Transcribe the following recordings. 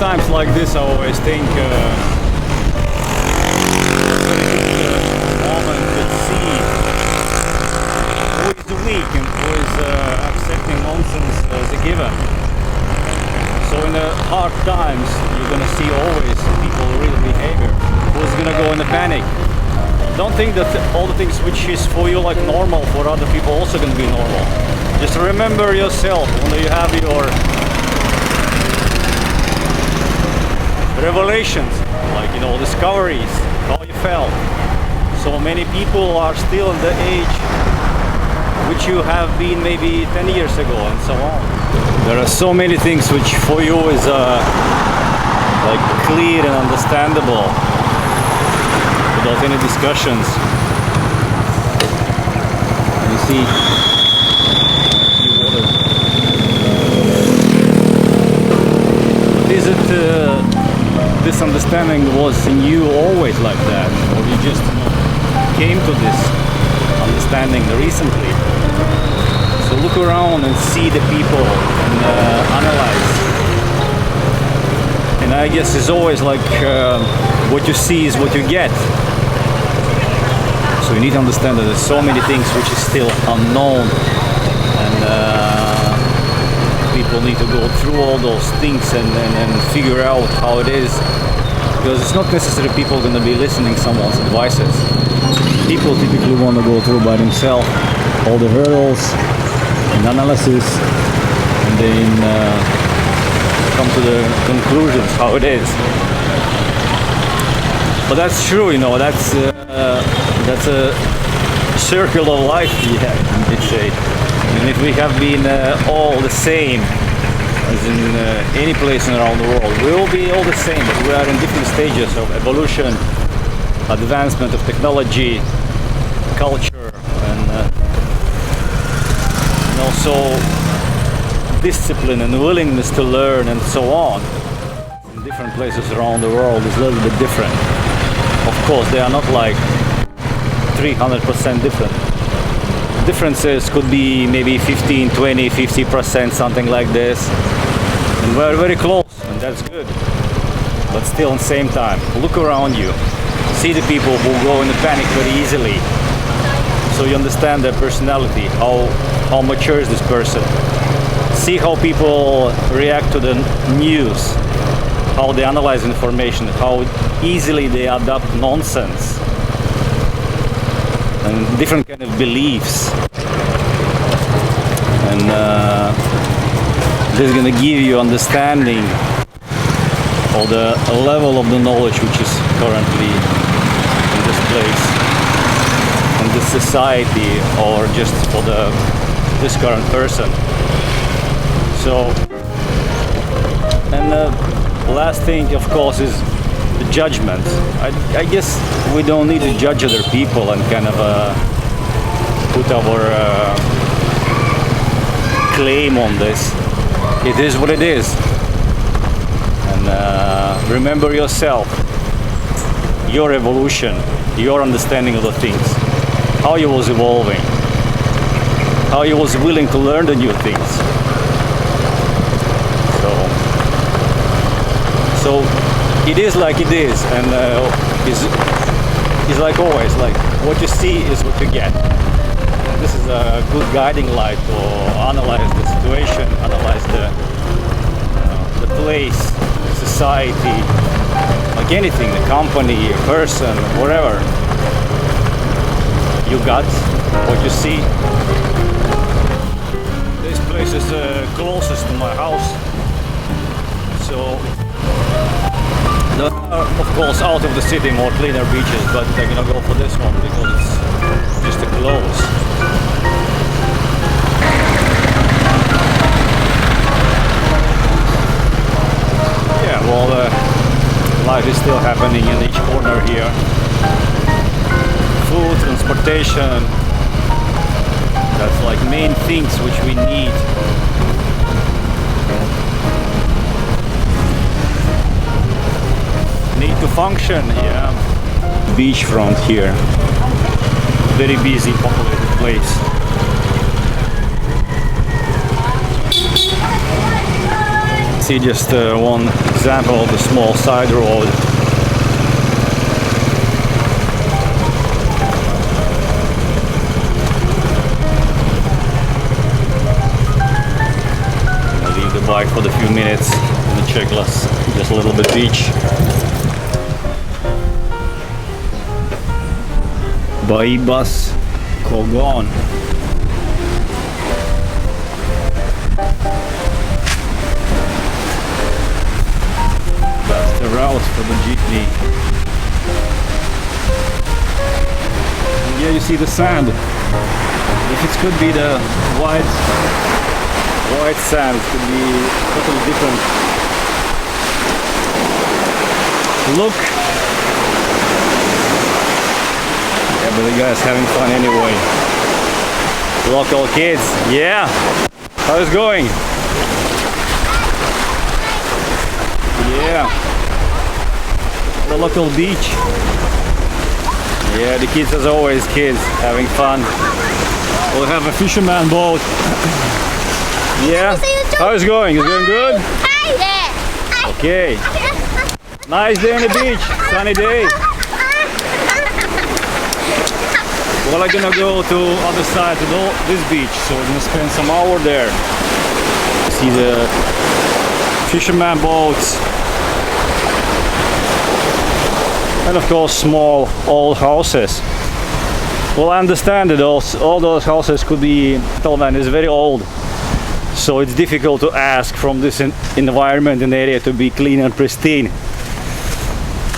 times like this, I always think moment to see who is the weak and who is accepting nonsense as a given. So in the hard times, you're gonna see always people real behavior. Who's gonna go in a panic? Don't think that all the things which is for you like normal, for other people also gonna be normal. Just remember yourself when you have your revelations, like, you know, discoveries, how you felt. So many people are still in the age which you have been maybe 10 years ago and so on. There are so many things which for you is like clear and understandable without any discussions. You see, is it this understanding was in you always like that, or you just came to this understanding recently? So look around and see the people and analyze. And I guess it's always like what you see is what you get. So you need to understand that there's so many things which is still unknown, and people need to go through all those things and figure out how it is. Because it's not necessarily people going to be listening someone's advices. People typically want to go through by themselves all the hurdles and analysis, and then come to the conclusions how it is. But that's true, you know. That's a circle of life, yeah, you could say. And if we have been all the same, as in any place around the world, we will be all the same, but we are in different stages of evolution, advancement of technology, culture, and also discipline and willingness to learn and so on. In different places around the world is a little bit different. Of course, they are not like 300% different. Differences could be maybe 15, 20, 50%, something like this. And we're very close, and that's good. But still, at the same time, look around you. See the people who go into panic very easily. So you understand their personality, how mature is this person. See how people react to the news, how they analyze information, how easily they adopt nonsense, and different kind of beliefs. And this is going to give you understanding of the level of the knowledge which is currently in this place, in this society, or just for this current person. So, and the last thing, of course, is the judgment. I guess we don't need to judge other people and kind of put our claim on this. It is what it is. And remember yourself, your evolution, your understanding of the things, how you was evolving, how you was willing to learn the new things. So it is like it is, and it's like always, like what you see is what you get. And this is a good guiding light to analyze the situation, analyze the place, society, like anything, the company, a person, whatever. You got what you see. This place is closest to my house, so there are, of course, out of the city more cleaner beaches, but I'm gonna go for this one because it's just a close. Yeah, well, life is still happening in each corner here. Food, transportation, that's like main things which we need. Need to function, yeah. Beachfront here. Very busy, populated place. See just one example of the small side road. I'll leave the bike for the few minutes and the check just a little bit beach. Baibas Kogon. That's the route for the jeepney. And here you see the sand. If it could be the white sand, it could be totally different. Look. Yeah, but the guy's having fun anyway. Local kids, yeah. How's it going? Yeah. The local beach. Yeah, the kids as always, kids having fun. We'll have a fisherman boat. Yeah. How's it going? Is it going good? Okay. Nice day on the beach. Sunny day. Well, I'm gonna go to other side to this beach, so we're gonna spend some hour there. See the fisherman boats, and of course small old houses. Well, I understand that all those houses could be, Talman is very old, so it's difficult to ask from this environment and area to be clean and pristine.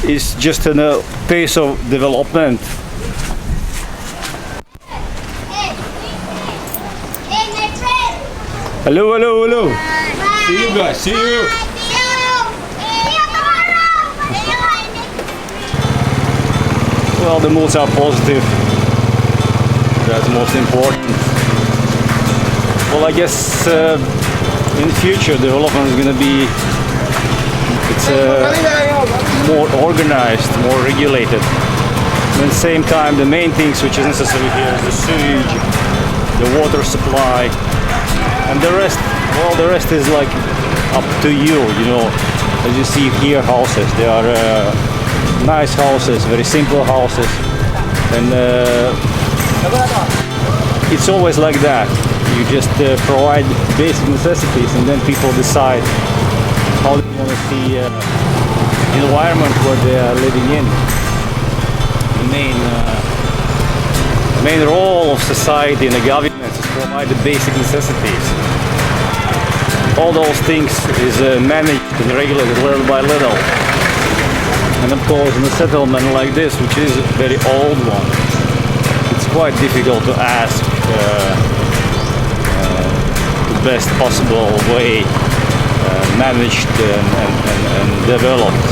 It's just a pace of development. Hello, hello, hello. See you guys, see you. Well, the moods are positive. That's most important. Well, I guess in the future development is going to be more organized, more regulated. And at the same time, the main things which is necessary here is the sewage, the water supply. And the rest, well, the rest is like up to you, you know. As you see here, houses, they are nice houses, very simple houses, and it's always like that. You just provide basic necessities, and then people decide how they want to see the environment where they are living in. The main role of society and the government is to provide the basic necessities. All those things is managed and regulated little by little. And of course in a settlement like this, which is a very old one, it's quite difficult to ask the best possible way managed and developed.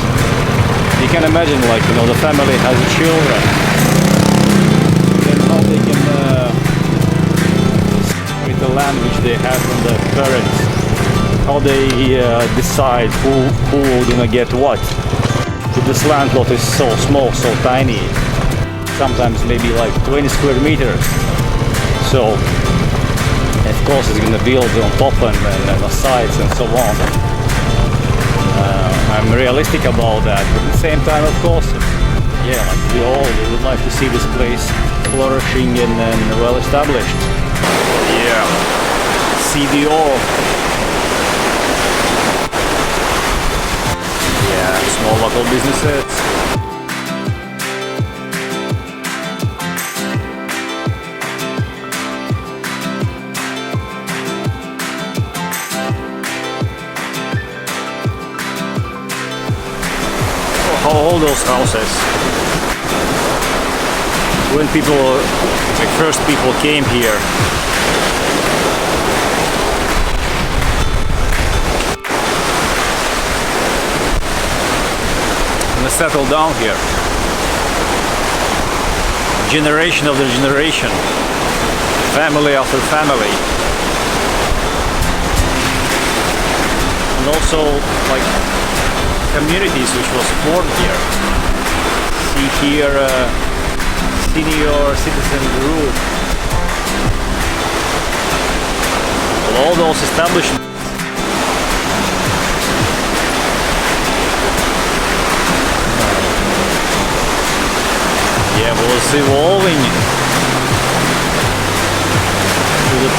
You can imagine, like, you know, the family has children, then how they can with the land which they have from the parents, how they decide who gonna get what. If this land lot is so small, so tiny, sometimes maybe like 20 square meters, so of course it's gonna build on top and the sides and so on. I'm realistic about that, but at the same time, of course, yeah, like we would like to see this place flourishing and well established. Yeah, see the ore. Yeah, small local businesses. How old those houses? When the first people came here, and they settled down here, generation after generation, family after family, and also like communities which was formed here. See here senior citizen group. Well, all those establishments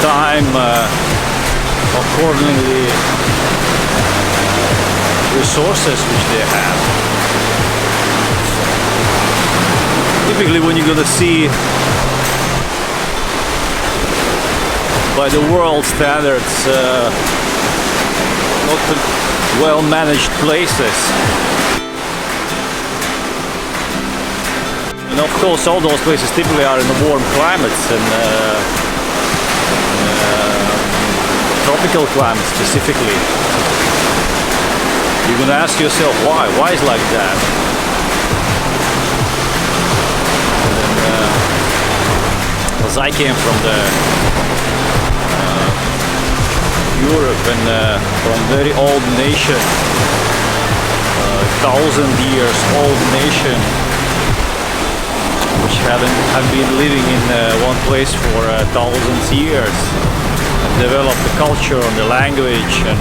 time accordingly resources which they have. Typically when you're gonna see by the world standards not well managed places, and of course all those places typically are in the warm climates and tropical climates specifically. You're gonna ask yourself why is like that? And, as I came from the Europe and from very old nation, 1,000 years old nation, which have been living in one place for thousands of years, and developed the culture and the language, and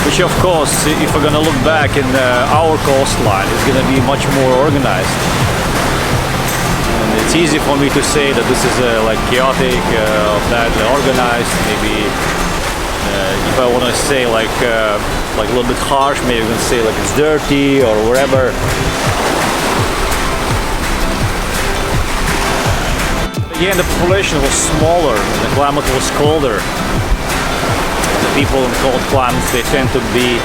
which of course, if we're gonna look back in our coastline, is gonna be much more organized. And it's easy for me to say that this is like chaotic, badly organized. Maybe if I want to say like a little bit harsh, maybe you can say like it's dirty or whatever. Again, the population was smaller, and the climate was colder. The people in cold climates, they tend to be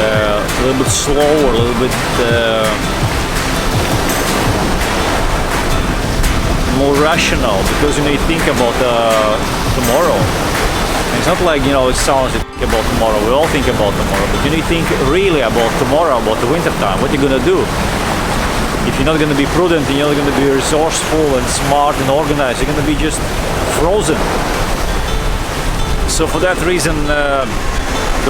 a little bit slower, a little bit more rational, because you think about tomorrow. And it's not like, it sounds like think about tomorrow. We all think about tomorrow, but you need to think really about tomorrow, about the winter time. What are you gonna do? If you're not gonna be prudent, and you're not gonna be resourceful and smart and organized, you're gonna be just frozen. So for that reason, the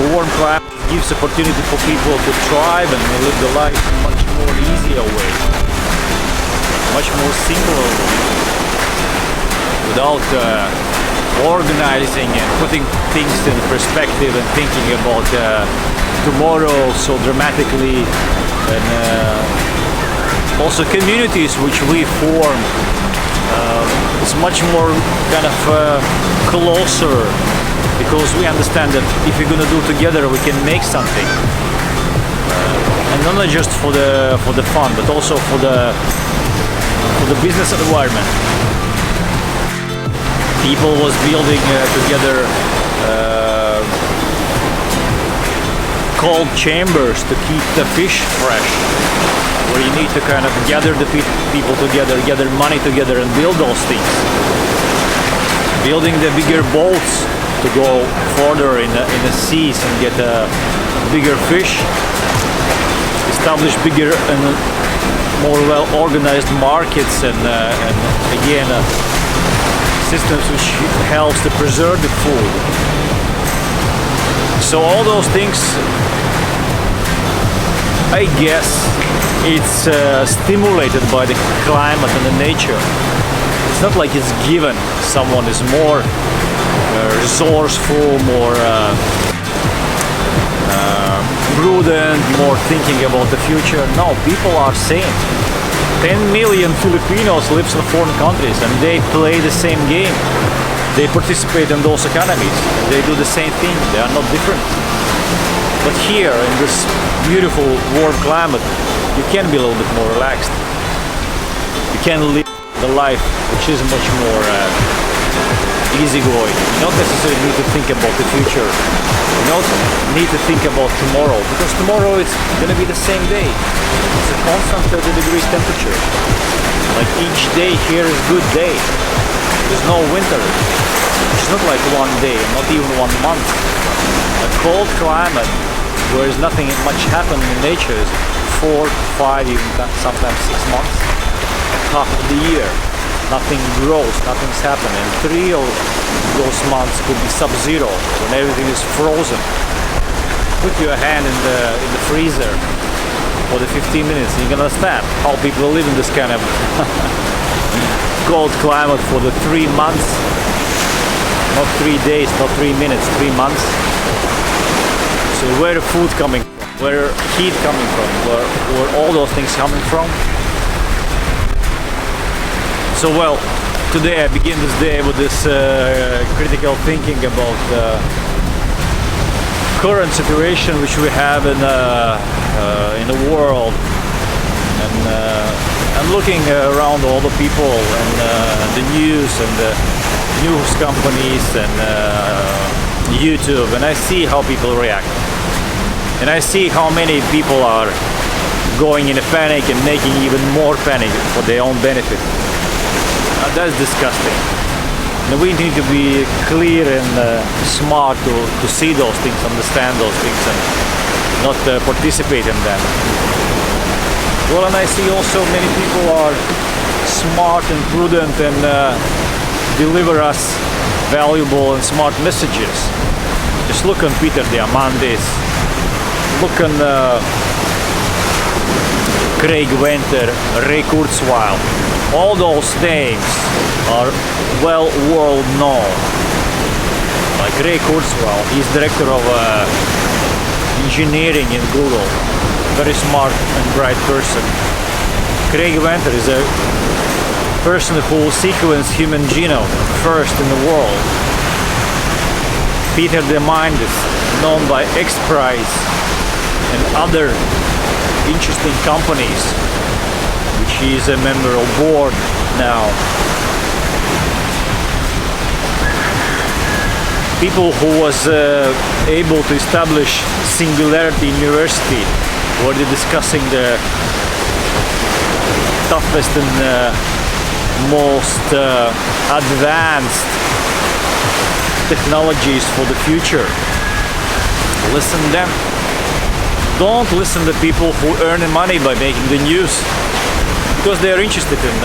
warm climate gives opportunity for people to thrive and live the life in a much more easier way, much more simpler way, without organizing and putting things in perspective and thinking about tomorrow so dramatically, and also communities which we form is much more kind of closer, because we understand that if we're gonna do together, we can make something, and not just for the fun, but also for the business environment. People was building together cold chambers to keep the fish fresh, where you need to kind of gather the people together, gather money together, and build those things. Building the bigger boats to go further in the seas and get bigger fish. Establish bigger and more well-organized markets, and again systems which helps to preserve the food. So all those things, I guess, it's stimulated by the climate and the nature. It's not like it's given. Someone is more resourceful, more prudent, more thinking about the future. No, people are same. 10 million Filipinos live in foreign countries, and they play the same game. They participate in those economies. They do the same thing. They are not different. But here, in this beautiful warm climate, you can be a little bit more relaxed. You can live the life which is much more easygoing. You don't necessarily need to think about the future. You don't need to think about tomorrow, because tomorrow it's going to be the same day. It's a constant 30 degrees temperature. Like each day here is a good day. There's no winter. It's not like one day, not even 1 month. A cold climate where there's nothing much happening in nature is 4, 5, even sometimes 6 months. Half of the year. Nothing grows, nothing's happening. 3 of those months could be sub-zero, when everything is frozen. Put your hand in the freezer for the 15 minutes, and you can understand how people live in this kind of cold climate for the 3 months. Not 3 days, not 3 minutes, 3 months. So where the food coming from? Where heat coming from? Where all those things coming from? So well, today I begin this day with this critical thinking about the current situation which we have in the world, and looking around all the people and the news and the news companies and YouTube, and I see how people react, and I see how many people are going in a panic and making even more panic for their own benefit. That's disgusting. And we need to be clear and smart to see those things, understand those things, and not participate in them. Well, and I see also many people are smart and prudent and deliver us valuable and smart messages. Just look on Peter Diamandis, look on Craig Venter, Ray Kurzweil. All those names are well world known. Like Ray Kurzweil, he's director of engineering in Google. Very smart and bright person. Craig Venter is a person who sequenced human genome first in the world. Peter Diamandis, known by X Prize and other interesting companies, which he is a member of board now. People who was able to establish Singularity University, where they're discussing the toughest and most advanced technologies for the future. Listen to them. Don't listen to people who earn money by making the news, because they are interested in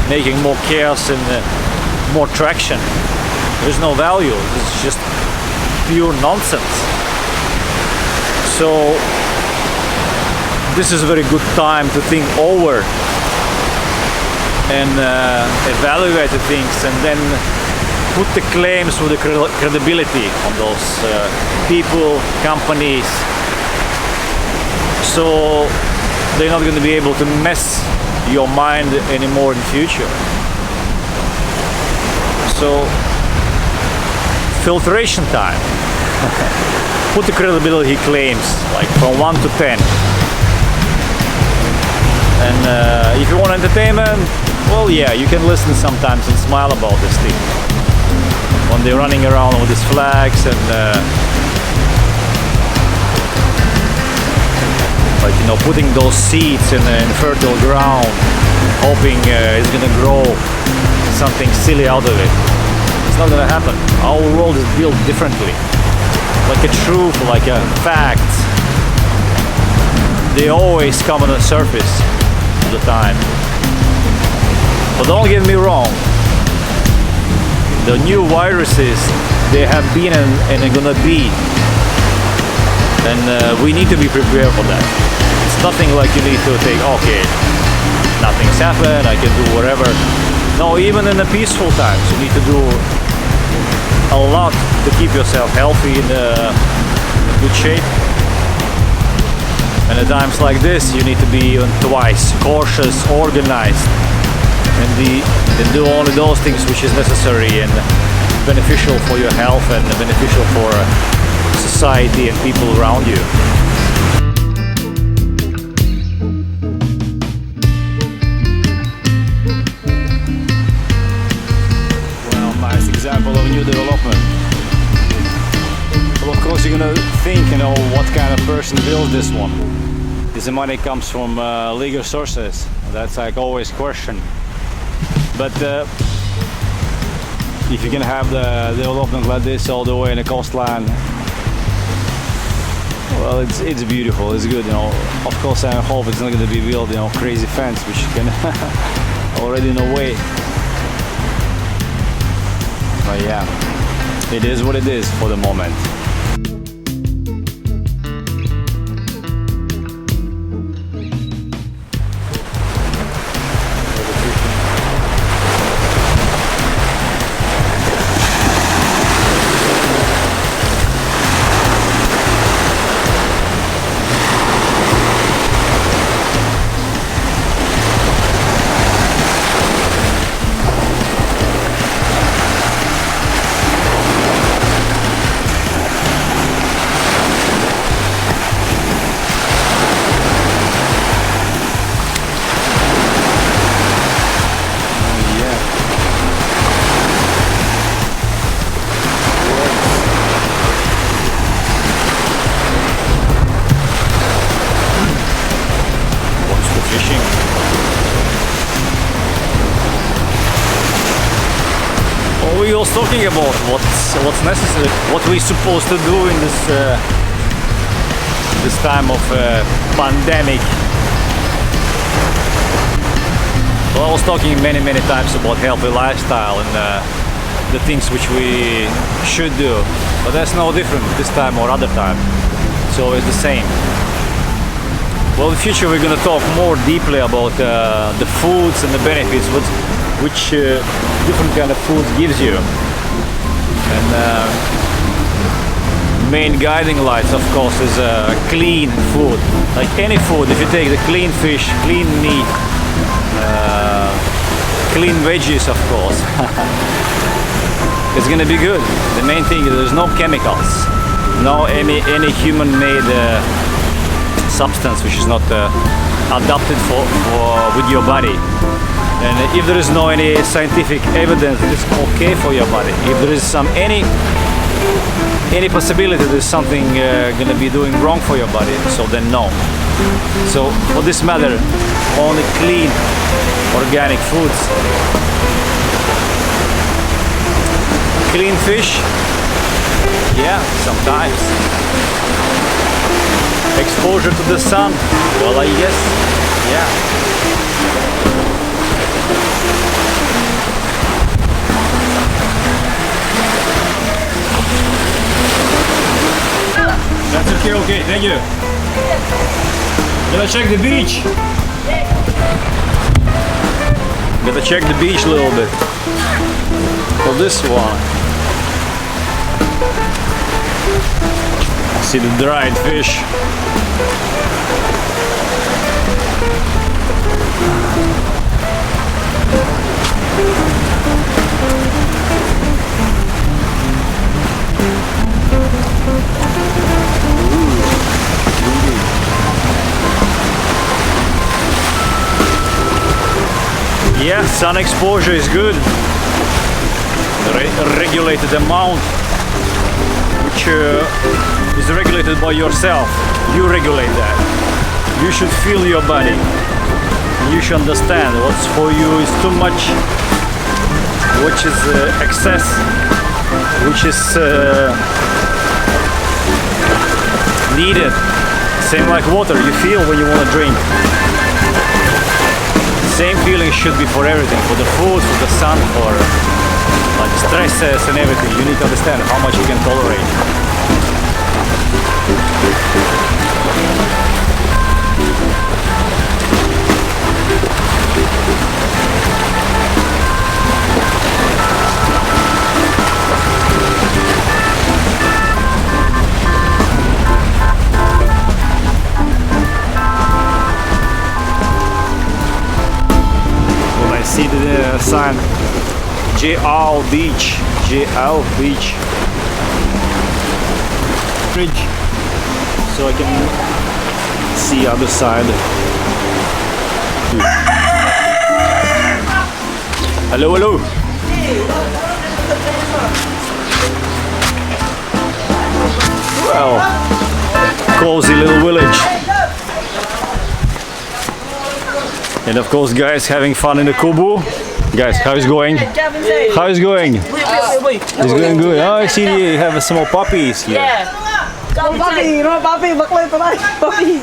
making more chaos and more traction. There's no value. It's just pure nonsense. So this is a very good time to think over and evaluate the things, and then put the claims with the credibility on those people, companies, so they're not going to be able to mess your mind anymore in the future. So filtration time. Put the credibility claims like from 1 to 10. And if you want entertainment, well, yeah, you can listen sometimes and smile about this thing when they're running around with these flags and like, you know, putting those seeds in fertile ground, hoping it's gonna grow something silly out of it. It's not gonna happen. Our world is built differently. Like a truth, like a fact, they always come on the surface all the time. But don't get me wrong, the new viruses, they have been and are gonna be, and we need to be prepared for that. It's nothing like you need to think, okay, nothing's happened, I can do whatever. No, even in the peaceful times, you need to do a lot to keep yourself healthy and in good shape. And at times like this, you need to be twice cautious, organized, and do only those things which is necessary and beneficial for your health and beneficial for society and people around you. Well, nice example of new development. Well, of course, you're gonna think, you know, what kind of person built this one. This money comes from legal sources. That's like always question. But if you can have the development like this all the way in the coastline, well, it's beautiful, it's good, you know. Of course, I hope it's not going to be built, you know, crazy fence which you can already in a way. But yeah, it is what it is for the moment. was talking about what's necessary, what we're supposed to do in this time of pandemic. Well, I was talking many times about healthy lifestyle and the things which we should do, but that's no different this time or other time. It's always the same. Well, in the future we're going to talk more deeply about the foods and the benefits which different kind of foods gives you. And main guiding lights, of course, is clean food. Like any food, if you take the clean fish, clean meat, clean veggies, of course, it's gonna be good. The main thing is there's no chemicals, no any human-made substance which is not adapted for with your body. And if there is no any scientific evidence that it's okay for your body, if there is any possibility there's something gonna be doing wrong for your body, so then no. So for this matter, only clean organic foods. Clean fish, yeah, sometimes. Exposure to the sun, well, I guess, yeah. That's okay, thank you. Gotta check the beach. Gotta check the beach a little bit. For this one. See the dried fish. Yeah, sun exposure is good. Regulated amount, which is regulated by yourself. You regulate that. You should feel your body. You should understand what's for you is too much, which is excess, which is needed. Same like water, you feel when you want to drink. Same feeling should be for everything, for the food, for the sun, for like stresses and everything. You need to understand how much you can tolerate. When I see the sign JL Beach, JL Beach bridge, so I can see other side. Hello, hello. Well, cozy little village. And of course, guys, having fun in the Kubu. Guys, how is going? How is going? It's going good. Oh, I see you have some more puppies here. Yeah. Puppy, no puppy, bakla puppy.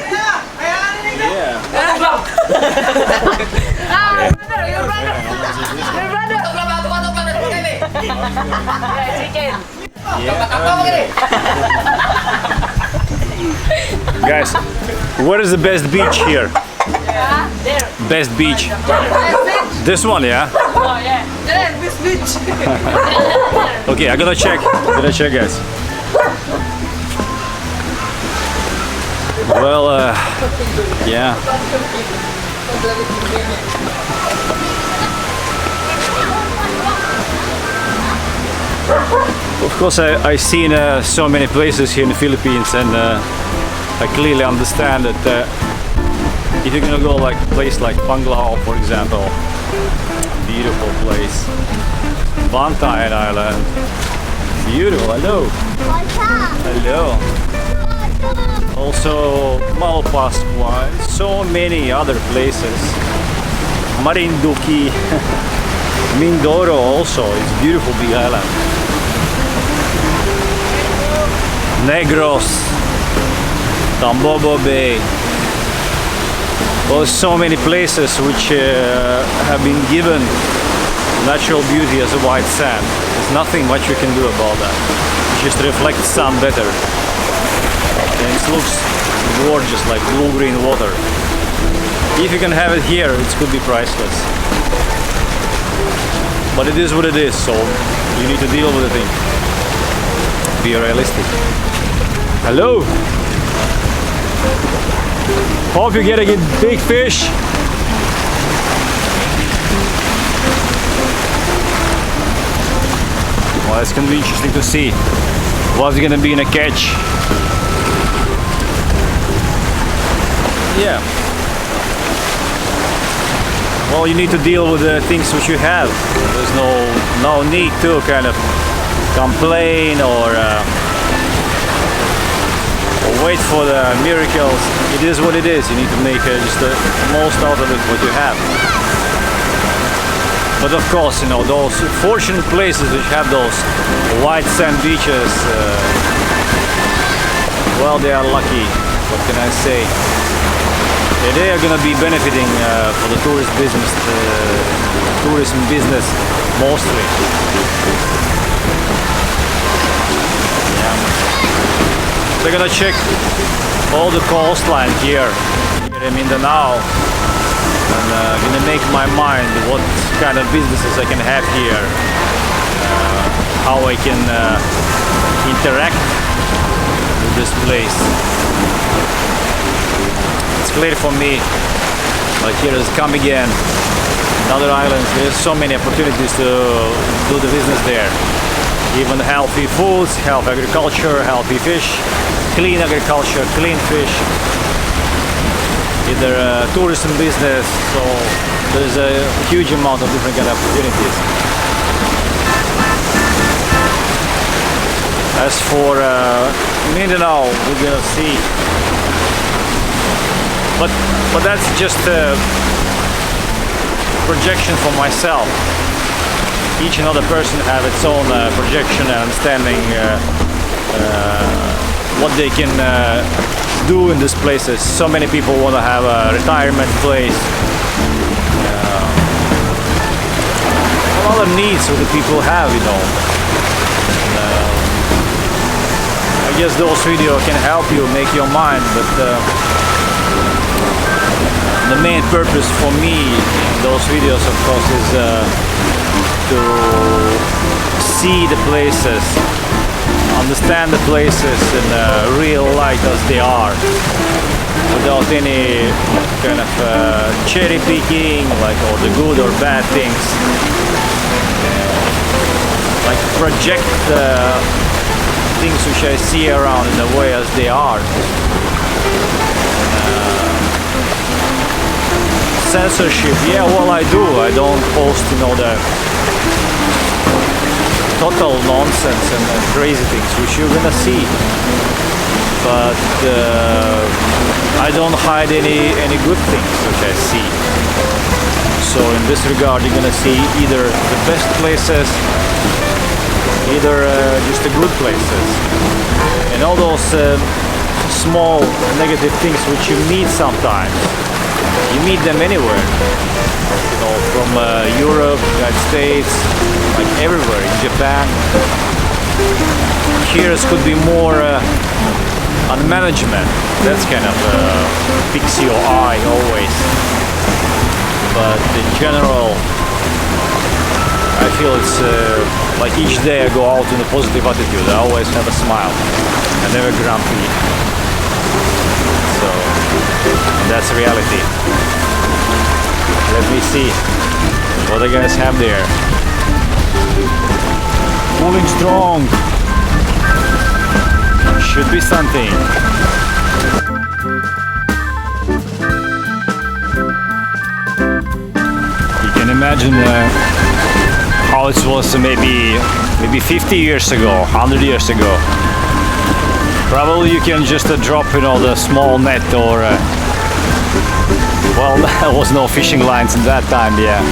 Yeah. Guys, what is the best beach here? Best beach. This one, yeah? Oh, yeah. This bitch. Okay, I gotta check. Guys. Well, yeah. Of course, I've seen so many places here in the Philippines, and I clearly understand that if you're gonna go like a place like Panglao, for example, beautiful place, Bantayan Island, beautiful. Hello. Hello. Also Malpascua, so many other places, Marinduque, Mindoro also, it's a beautiful big island. Negros, Tambobo Bay. Well, so many places which have been given natural beauty as a white sand. There's nothing much you can do about that. It just reflects sun better. And it looks gorgeous, like blue-green water. If you can have it here, it could be priceless. But it is what it is, so you need to deal with the thing. Be realistic. Hello! Hope you get a good big fish. Well, it's gonna be interesting to see what's gonna be in a catch. Yeah. Well, you need to deal with the things which you have. There's no need to kind of complain or wait for the miracles. It is what it is. You need to make just the most out of it what you have. But of course, you know, those fortunate places which have those white sand beaches, well, they are lucky. What can I say? They are going to be benefiting for the tourist business, tourism business mostly. Yeah. They're going to check all the coastline here in Mindanao, and going to make my mind what kind of businesses I can have here, how I can interact with this place. It's clear for me, like here is Cagayan, other islands, there's so many opportunities to do the business there. Even healthy foods, healthy agriculture, healthy fish, clean agriculture, clean fish, either tourism business, so there's a huge amount of different kind of opportunities. As for Mindanao, we're gonna see. But that's just a projection for myself. Each and other person have its own projection and understanding what they can do in these places. So many people want to have a retirement place. A lot of needs what the people have, you know. I guess those videos can help you make your mind, but the main purpose for me in those videos, of course, is to see the places, understand the places in real light as they are, without any kind of cherry picking, like all the good or bad things. Like project things which I see around in a way as they are. Censorship, yeah, well, I do. I don't post, you know, the total nonsense and crazy things which you're gonna see. But I don't hide any good things which I see. So in this regard, you're gonna see either the best places, either just the good places, and all those small negative things which you meet sometimes. You meet them anywhere, you know, from Europe, United States, like everywhere, in Japan. Here it could be more on management. That's kind of picks your eye always. But in general, I feel it's like each day I go out in a positive attitude. I always have a smile. I'm never grumpy. So that's reality. Let me see what the guys have there. Pulling strong. Should be something. You can imagine how it was maybe 50 years ago, 100 years ago. Probably you can just drop, you know, the small net or well, there was no fishing lines in that time, yeah.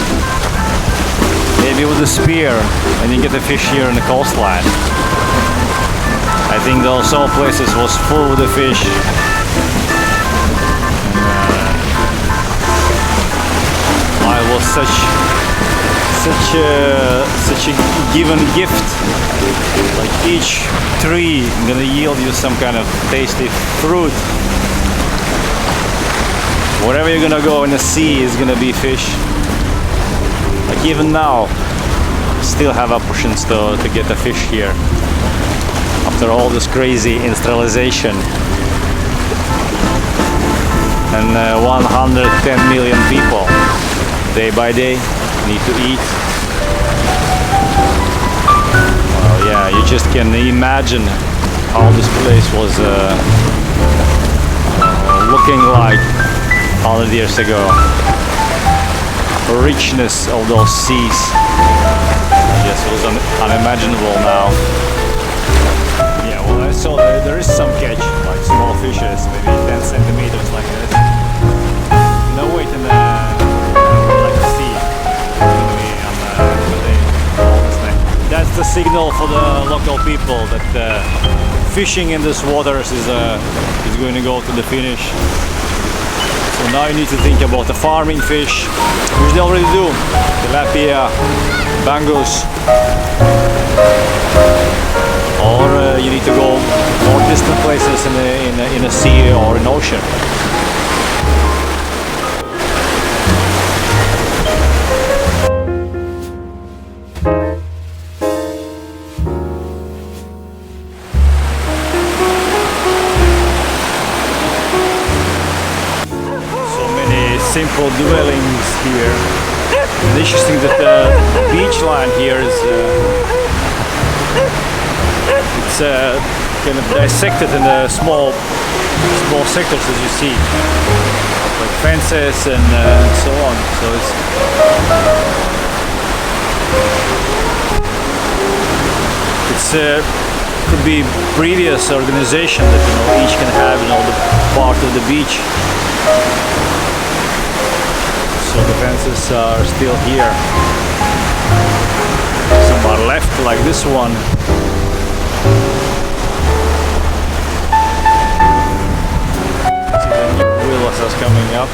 maybe with a spear, and you get the fish here in the coastline. I think those all places was full with the fish. It was such a given gift. Like each tree gonna yield you some kind of tasty fruit. Wherever you're gonna go in the sea is gonna be fish. Like even now, still have opportunities to get the fish here. After all this crazy industrialization and 110 million people day by day need to eat. Well, yeah, you just can imagine how this place was looking like 100 years ago. The richness of those seas, yes, it was unimaginable now. Yeah, well, I saw there is some catch, like small fishes, maybe 10 centimeters like this. No weight in the that's the signal for the local people that fishing in these waters is going to go to the finish. So now you need to think about the farming fish, which they already do. Tilapia, bangus. Or you need to go more distant places in a sea or an ocean. Simple dwellings here. It's interesting that the beach line here is it's kind of dissected in the small sectors, as you see, like fences and so on. So it's could be previous organization that each can have the part of the beach. So the fences are still here. Some are left, like this one. See the new villas are coming up.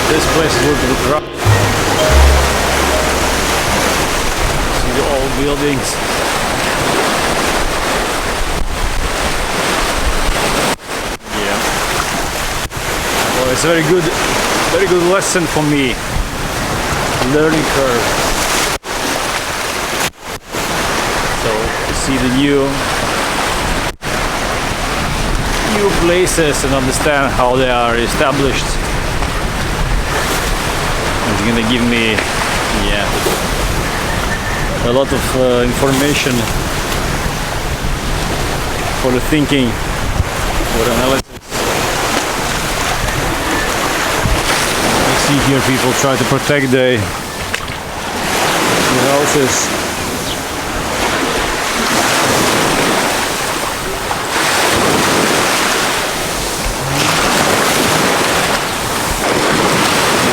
This place is a little bit rough. See the old buildings. Yeah. Well, it's a very good lesson for me. Learning curve. So see the new places and understand how they are established. It's gonna give me, a lot of information for the thinking, for analysis. You see here people try to protect their houses.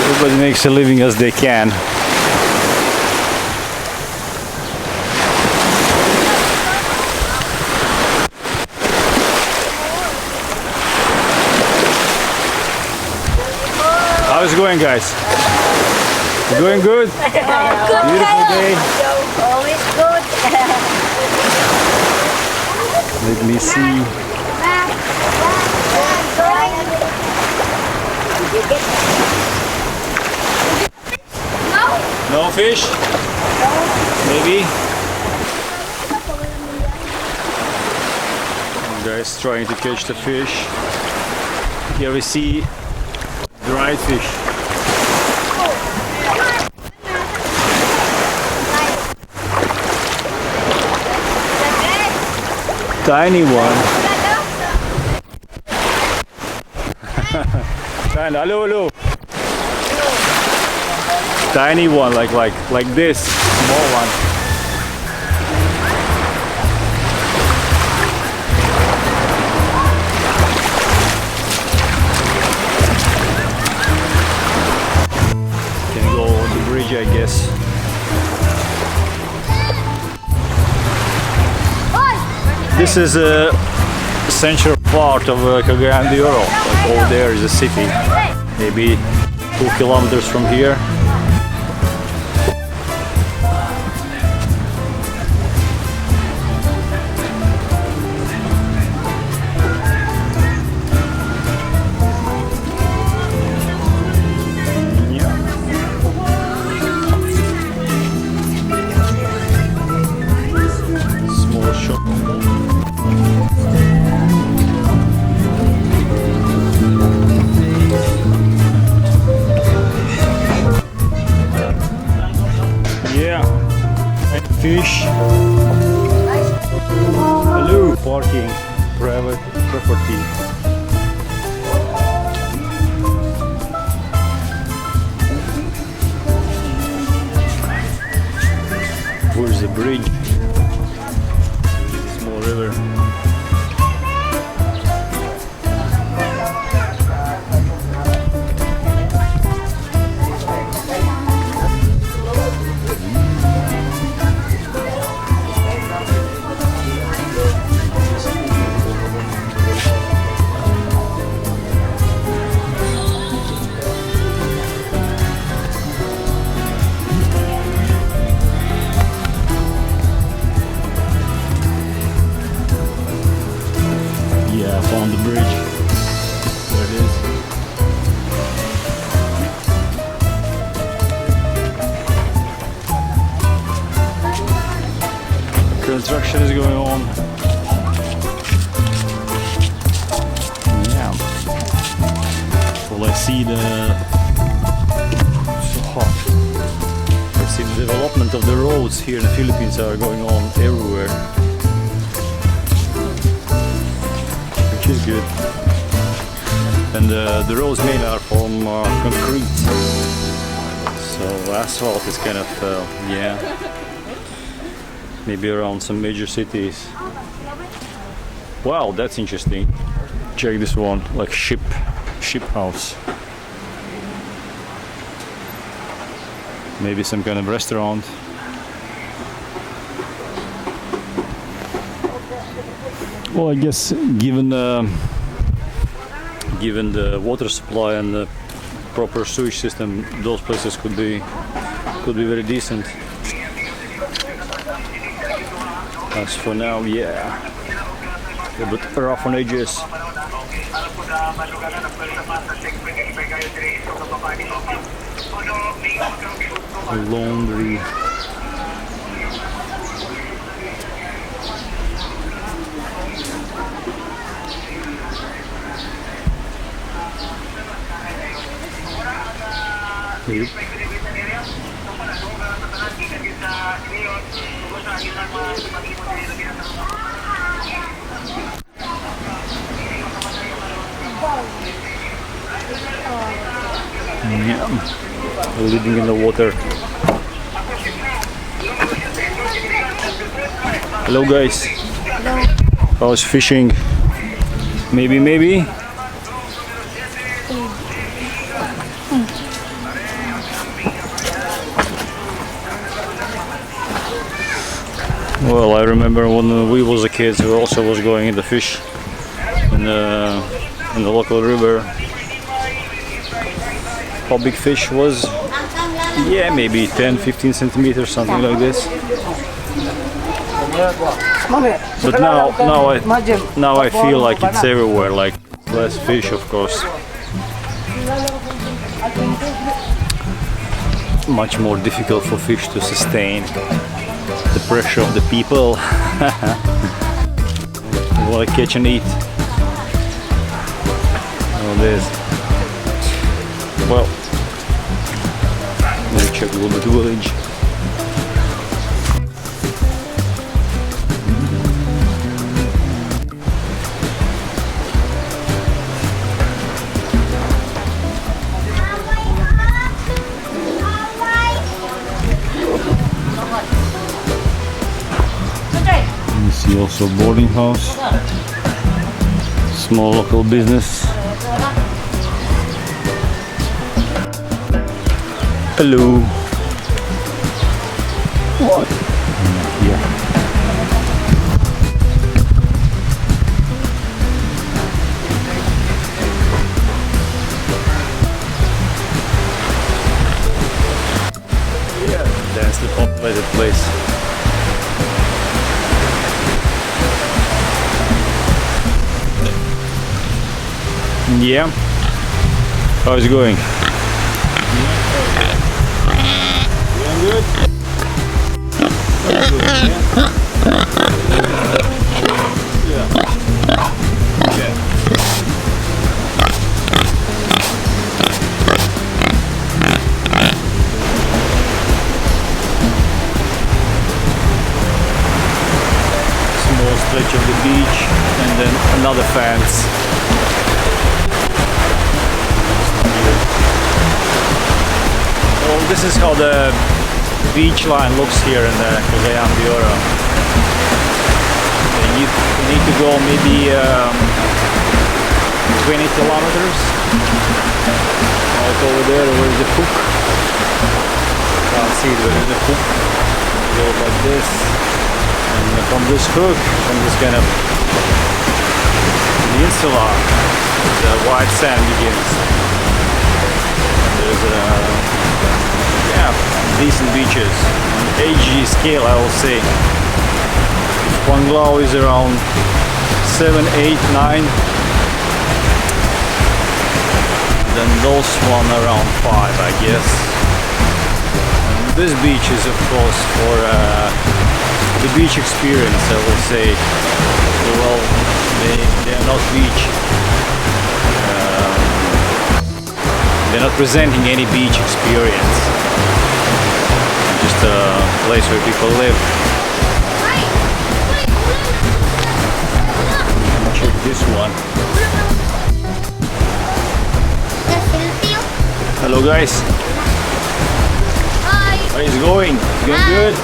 Everybody makes a living as they can. How's it going, guys? Doing good? Beautiful day. Always good. Let me see. No fish? Maybe? Guys trying to catch the fish. Here we see dried fish. Tiny one. Tiny, hello. Tiny one, like this, small one. Can go on the bridge, I guess. This is a central part of Cagayan de Oro. Like over there is a city, maybe 2 kilometers from here. Small shop. Fish. Hello. Parking. Private property. Where's the bridge? There's a small river. Yeah, I found the bridge. There it is. Construction is going on. Yeah. Well, I see the so hot. I see the development of the roads here in the Philippines are going on everywhere. Which is good. And the roads mainly are from concrete, so asphalt is kind of yeah, maybe around some major cities. Wow, that's interesting. Check this one, like ship house. Maybe some kind of restaurant. Well, I guess given the water supply and the proper sewage system, those places could be very decent. As for now, yeah, a bit rough on edges. Laundry. Yep. Yeah, living in the water. Hello guys. Hello. How's fishing? Maybe? Well, I remember when we was a kids, we also was going in the fish in the local river. How big fish was? Yeah, maybe 10-15 centimeters, something like this. But now I feel like it's everywhere, like less fish, of course. Much more difficult for fish to sustain the pressure of the people. They want to catch and eat. All this. Well, let me check a little bit the village. You see also boarding house, small local business. Hello. What? Yeah. Yeah, that's the populated place. Yeah. How's it going? Good. Small stretch of the beach and then another fence. Well, this is how the beach line looks here in the Cagayan de Oro. You need to go maybe 20 kilometers out over there where is the hook. Can't see it, where is the hook. Go like this, and from this hook, from this kind of peninsula, the white sand begins. And there's decent beaches. On HG scale, I will say. If Panglao is around 7, 8, 9, then those one around 5, I guess. And this beach is, of course, for the beach experience, I will say. Well, they are not beach. They're not presenting any beach experience. Just a place where people live. Check this one. Hello guys. Hi. How is it going? Going good?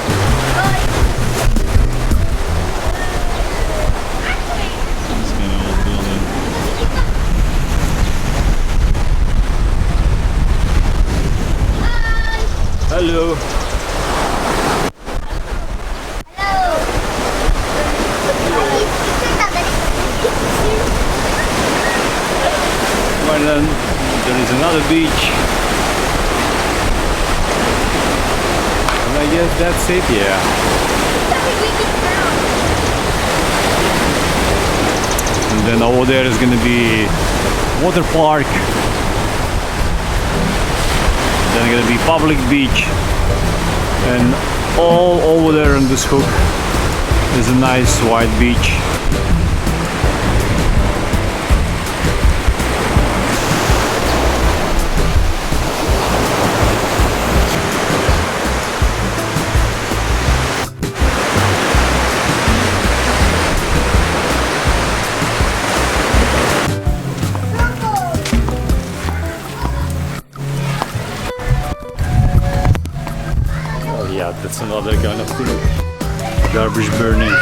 This kind of old building. Hello. And then there is another beach. And I guess that's it, yeah. And then over there is going to be water park. Then going to be public beach. And all over there on this hook is a nice white beach. Yeah, that's another kind of thing. Garbage burning,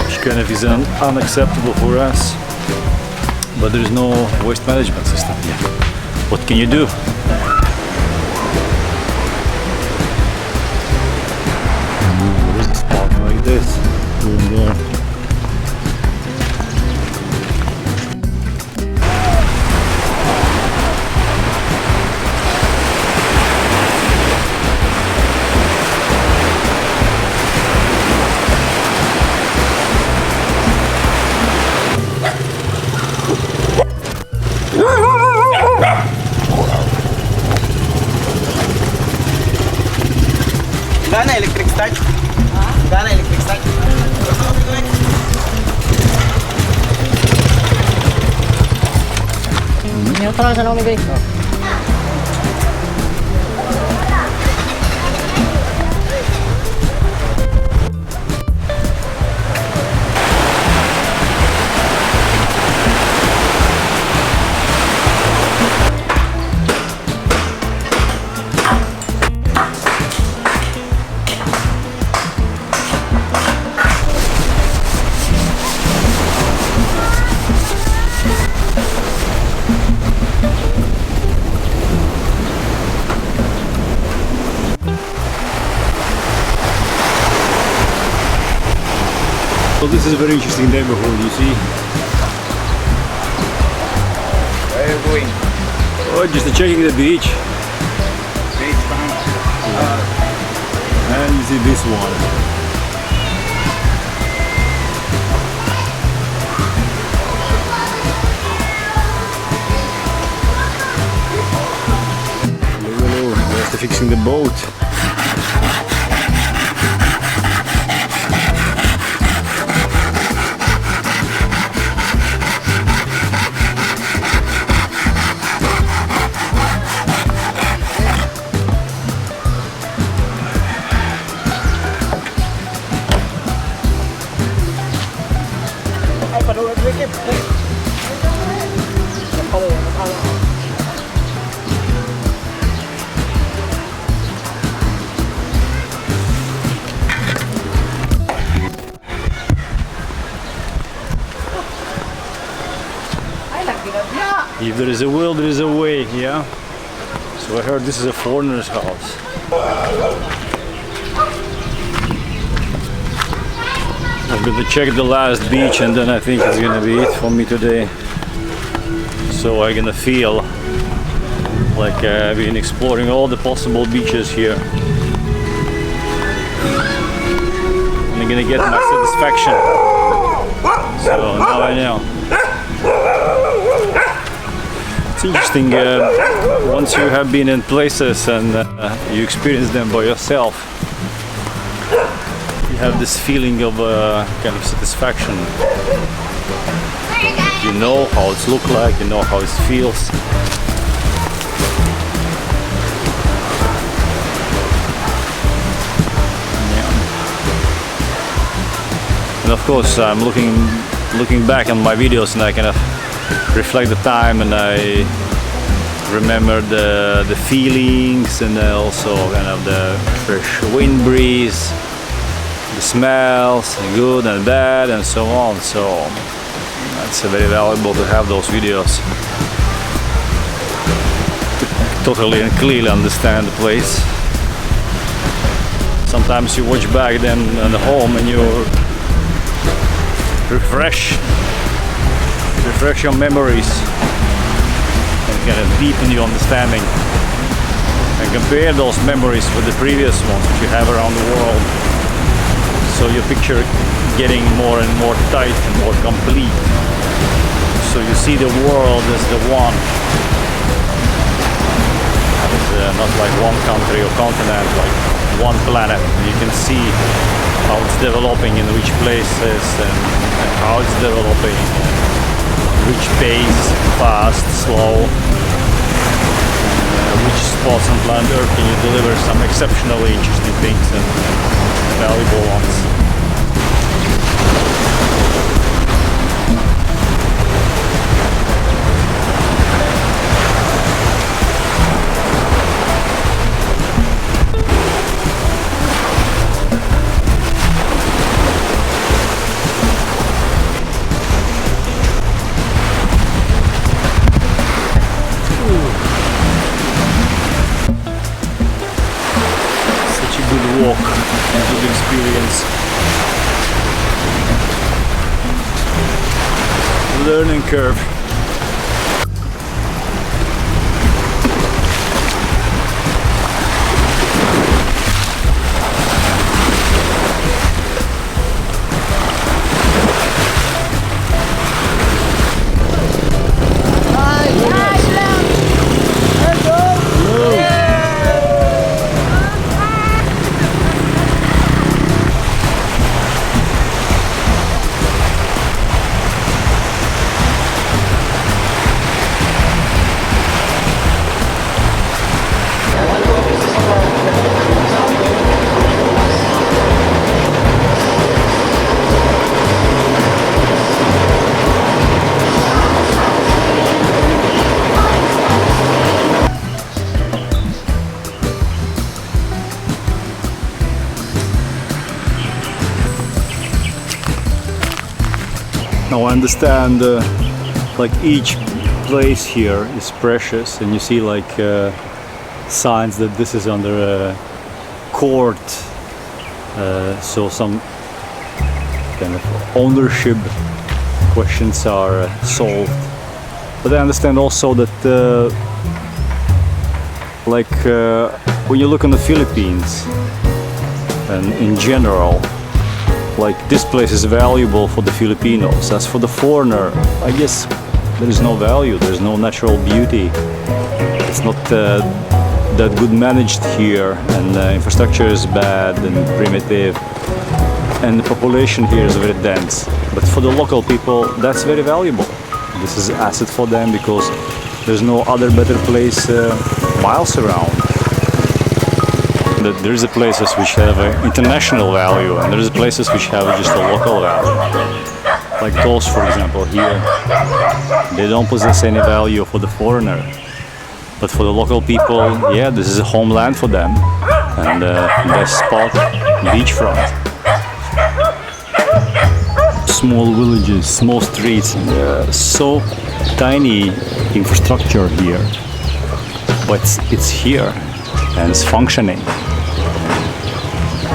which kind of is unacceptable for us. But there is no waste management system here. What can you do? There is a spot like this, here and there. Gana electric start. Gana electric start. Neutral sa namin guys. So this is a very interesting neighborhood, you see. Where are you going? Oh, just checking the beach. Beach behind. And you see this one. Hello, they're fixing the boat. If there is a will, there is a way, yeah? So I heard this is a foreigner's house. I'm gonna check the last beach and then I think it's gonna be it for me today. So I'm gonna feel like I've been exploring all the possible beaches here. And I'm gonna get my satisfaction. So now I know. It's interesting, once you have been in places and you experience them by yourself, you have this feeling of kind of satisfaction. You know how it looks like, you know how it feels. Yeah. And of course, I'm looking back on my videos and I kind of reflect the time and I remember the feelings and also kind of the fresh wind breeze, the smells, good and bad and so on. So it's very valuable to have those videos to totally and clearly understand the place. Sometimes you watch back then at home and you refresh your memories and kind of deepen your understanding and compare those memories with the previous ones that you have around the world. So your picture getting more and more tight and more complete. So you see the world as the one. It's not like one country or continent, like one planet. You can see how it's developing in which places and how it's developing. Which pace, fast, slow, which spots on planet Earth can you deliver some exceptionally interesting things and valuable ones. Walk and good experience. Learning curve. Now I understand like each place here is precious, and you see like signs that this is under court, so some kind of ownership questions are solved. But I understand also that when you look on the Philippines and in general, like this place is valuable for the Filipinos. As for the foreigner, I guess there is no value, there's no natural beauty. It's not that good managed here, and the infrastructure is bad and primitive, and the population here is very dense. But for the local people, that's very valuable. This is an asset for them because there's no other better place miles around. There is places which have an international value, and there is places which have just a local value. Like those, for example, here, they don't possess any value for the foreigner. But for the local people, yeah, this is a homeland for them, and best spot, beachfront. Small villages, small streets, and so tiny infrastructure here, but it's here and it's functioning.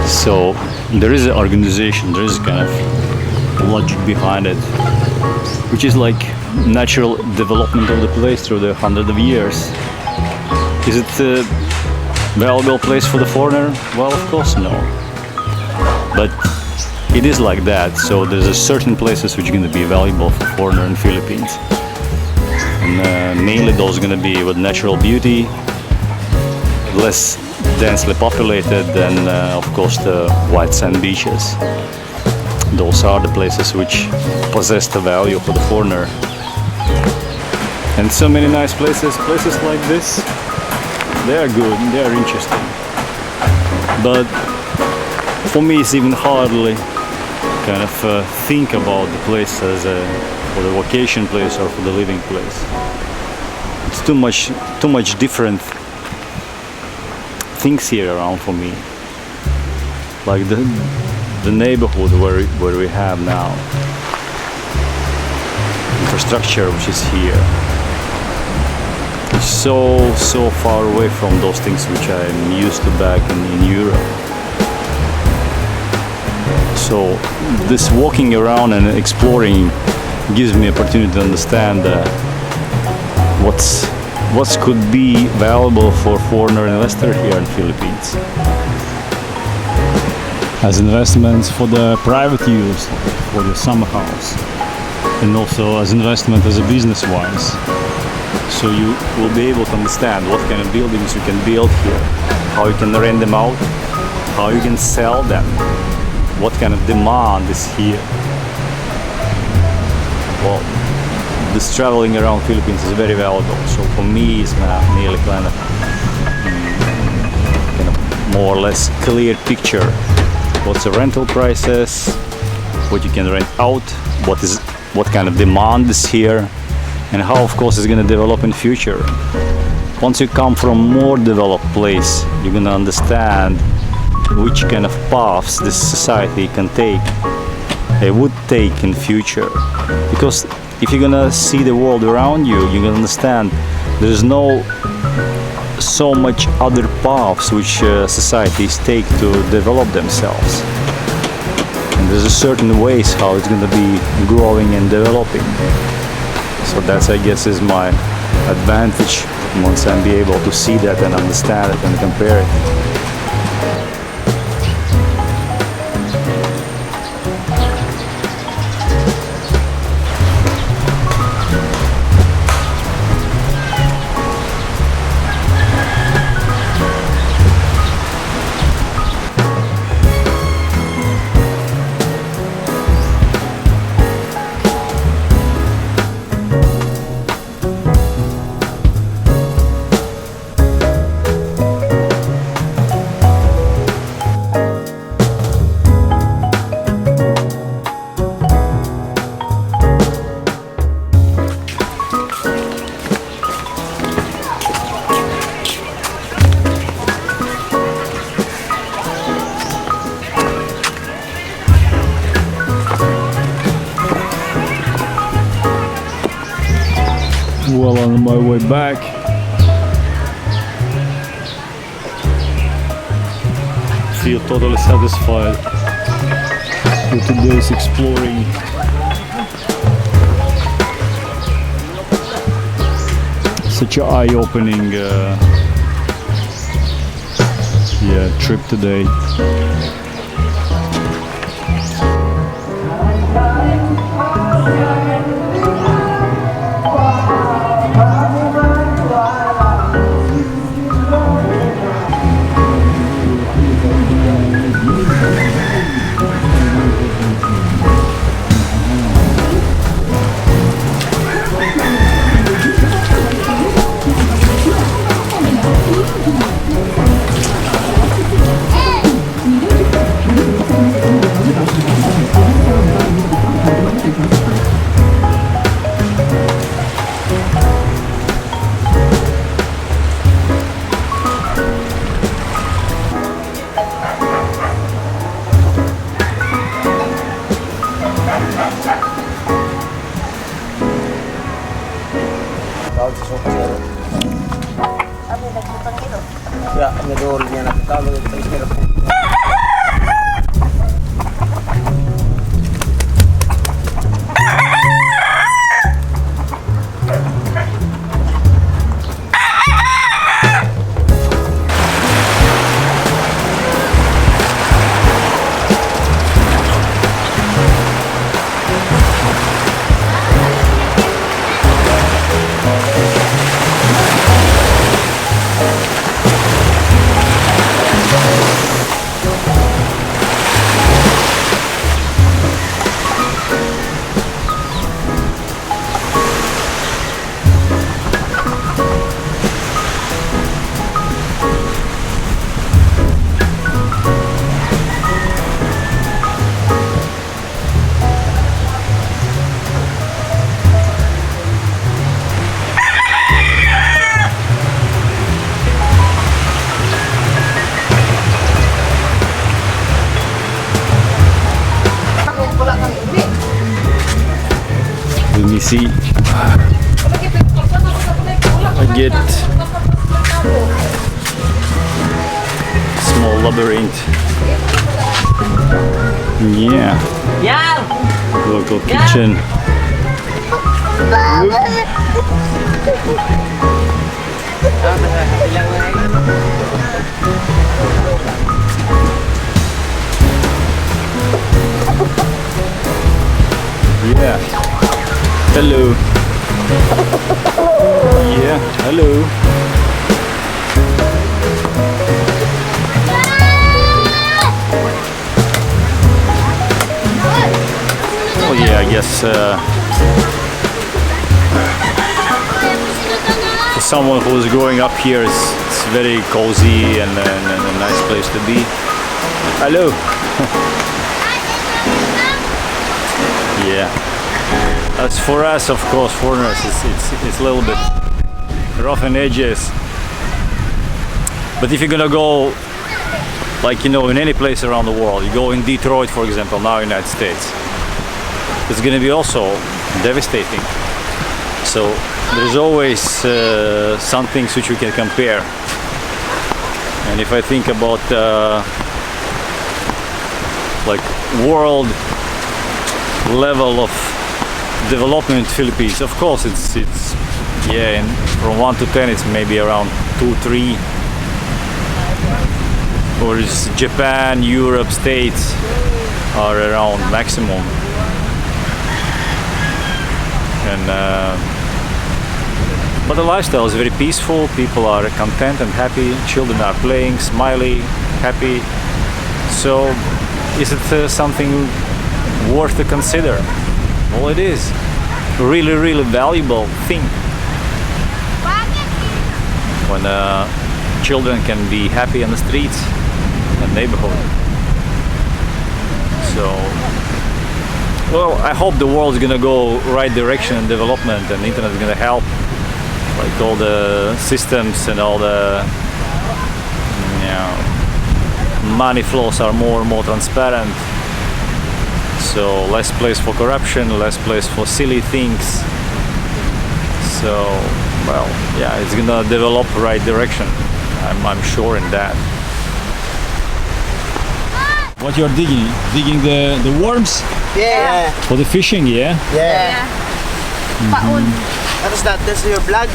So there is an organization, there is kind of logic behind it, which is like natural development of the place through the hundreds of years. Is it a valuable place for the foreigner? Well, of course no. But it is like that, so there's a certain places which are going to be valuable for foreigner in Philippines. And mainly those are going to be with natural beauty, less densely populated, and of course the white sand beaches. Those are the places which possess the value for the foreigner. And so many nice places like this, they are good, they are interesting. But for me it's even hardly kind of think about the place as for the vacation place or for the living place. It's too much different things here around for me. Like the neighborhood where we have now, infrastructure which is here, is so far away from those things which I'm used to back in Europe. So this walking around and exploring gives me opportunity to understand what could be valuable for foreigner investor here in Philippines. As investments for the private use, for the summer house, and also as investment as a business wise. So you will be able to understand what kind of buildings you can build here, how you can rent them out, how you can sell them, what kind of demand is here. Well, this traveling around Philippines is very valuable. So for me, it's nearly kind of more or less clear picture. What's the rental prices, what you can rent out, what kind of demand is here, and how of course it's going to develop in future. Once you come from more developed place, you're going to understand which kind of paths this society can take, it would take in future. Because if you're gonna see the world around you, you're gonna understand there's no so much other paths which societies take to develop themselves. And there's a certain ways how it's gonna be growing and developing. So that's, I guess, is my advantage once I'm be able to see that and understand it and compare it. On my way back. Feel totally satisfied with today's exploring. Such an eye-opening trip today. Tawag sa sopa siya. Sabi, nagputang ito. Ya, nag-uol niya na. Tawag ito sa isero. Let me see. I get small labyrinth. Yeah. Local kitchen. Yeah. Hello. Yeah, hello. Oh yeah, I guess for someone who's growing up here, it's very cozy and a nice place to be. Hello. Yeah. As for us, of course, foreigners, it's a little bit rough in edges. But if you're gonna go, like, you know, in any place around the world, you go in Detroit, for example, now United States, it's gonna be also devastating. So there's always some things which we can compare. And if I think about like world level of development in Philippines, of course it's yeah, and from 1 to 10 it's maybe around 2, 3. Or is Japan, Europe, States are around maximum. And but the lifestyle is very peaceful. People are content and happy. Children are playing, smiley, happy. So is it something worth to consider? Well, it is really, really valuable thing when children can be happy on the streets and neighborhood. So, well, I hope the world is gonna go right direction in development, and the internet is gonna help, like all the systems and all the, you know, money flows are more and more transparent. So less place for corruption, less place for silly things. So well, yeah, it's gonna develop right direction. I'm sure in that. What you're digging? Digging the worms Yeah. for the fishing, yeah? Yeah. Paon. What is that? That's your blog?